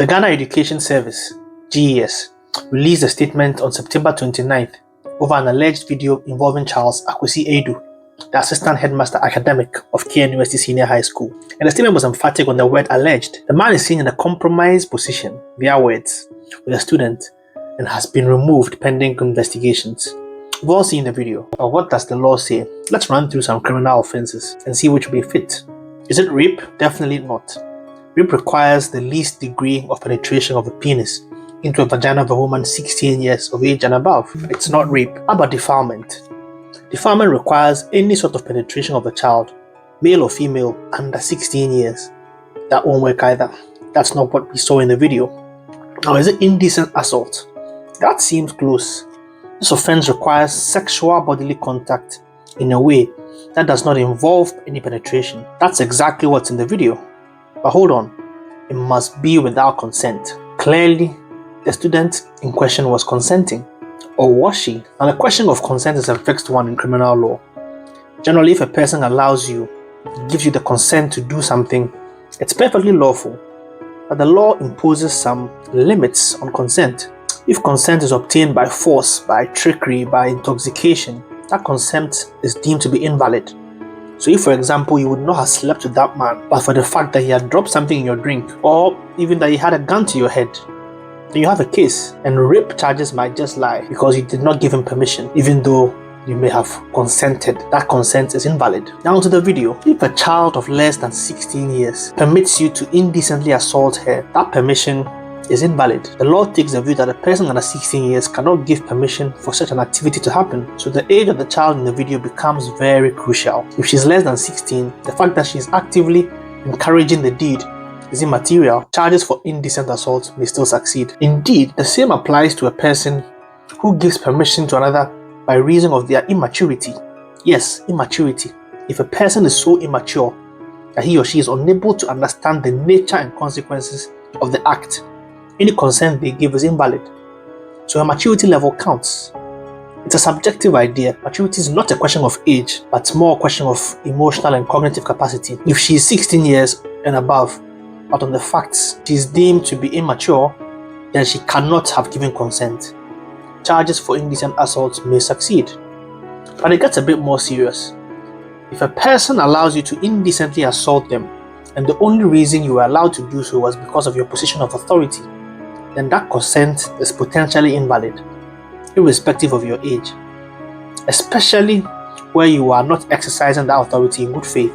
The Ghana Education Service, GES, released a statement on September 29th over an alleged video involving Charles Akwesi Edu, the Assistant Headmaster Academic of KNUST Senior High School. And the statement was emphatic on the word alleged. The man is seen in a compromised position, via words, with a student and has been removed pending investigations. We've all seen the video. But what does the law say? Let's run through some criminal offenses and see which will be fit. Is it rape? Definitely not. Rape requires the least degree of penetration of a penis into a vagina of a woman 16 years of age and above. It's not rape. How about defilement? Defilement requires any sort of penetration of a child, male or female, under 16 years. That won't work either. That's not what we saw in the video. Now, is it indecent assault? That seems close. This offense requires sexual bodily contact in a way that does not involve any penetration. That's exactly what's in the video. But hold on, it must be without consent. Clearly, the student in question was consenting. Or was she? Now, the question of consent is a fixed one in criminal law. Generally, if a person allows you, gives you the consent to do something, it's perfectly lawful. But the law imposes some limits on consent. If consent is obtained by force, by trickery, by intoxication, that consent is deemed to be invalid. So if, for example, you would not have slept with that man, but for the fact that he had dropped something in your drink, or even that he had a gun to your head, then you have a case, and rape charges might just lie because you did not give him permission, even though you may have consented. That consent is invalid. Now to the video. If a child of less than 16 years permits you to indecently assault her, that permission is invalid. The law takes the view that a person under 16 years cannot give permission for such an activity to happen. So the age of the child in the video becomes very crucial. If she's less than 16, the fact that she's actively encouraging the deed is immaterial. Charges for indecent assault may still succeed. Indeed, the same applies to a person who gives permission to another by reason of their immaturity. Yes, immaturity. If a person is so immature that he or she is unable to understand the nature and consequences of the act, any consent they give is invalid. So a maturity level counts. It's a subjective idea. Maturity is not a question of age, but more a question of emotional and cognitive capacity. If she is 16 years and above, but on the facts she is deemed to be immature, then she cannot have given consent. Charges for indecent assault may succeed. But it gets a bit more serious. If a person allows you to indecently assault them, and the only reason you were allowed to do so was because of your position of authority, then that consent is potentially invalid, irrespective of your age, especially where you are not exercising that authority in good faith.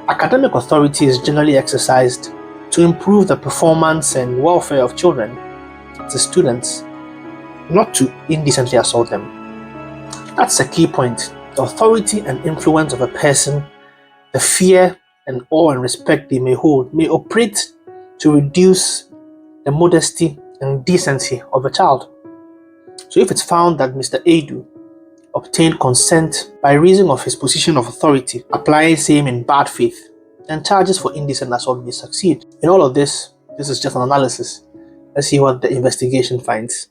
Academic authority is generally exercised to improve the performance and welfare of children, the students, not to indecently assault them. That's a key point. The authority and influence of a person, the fear and awe and respect they may hold, may operate to reduce the modesty and decency of a child. So if it's found that Mr. Edu obtained consent by reason of his position of authority, applying same in bad faith, then charges for indecent assault may succeed. In all of this, this is just an analysis. Let's see what the investigation finds.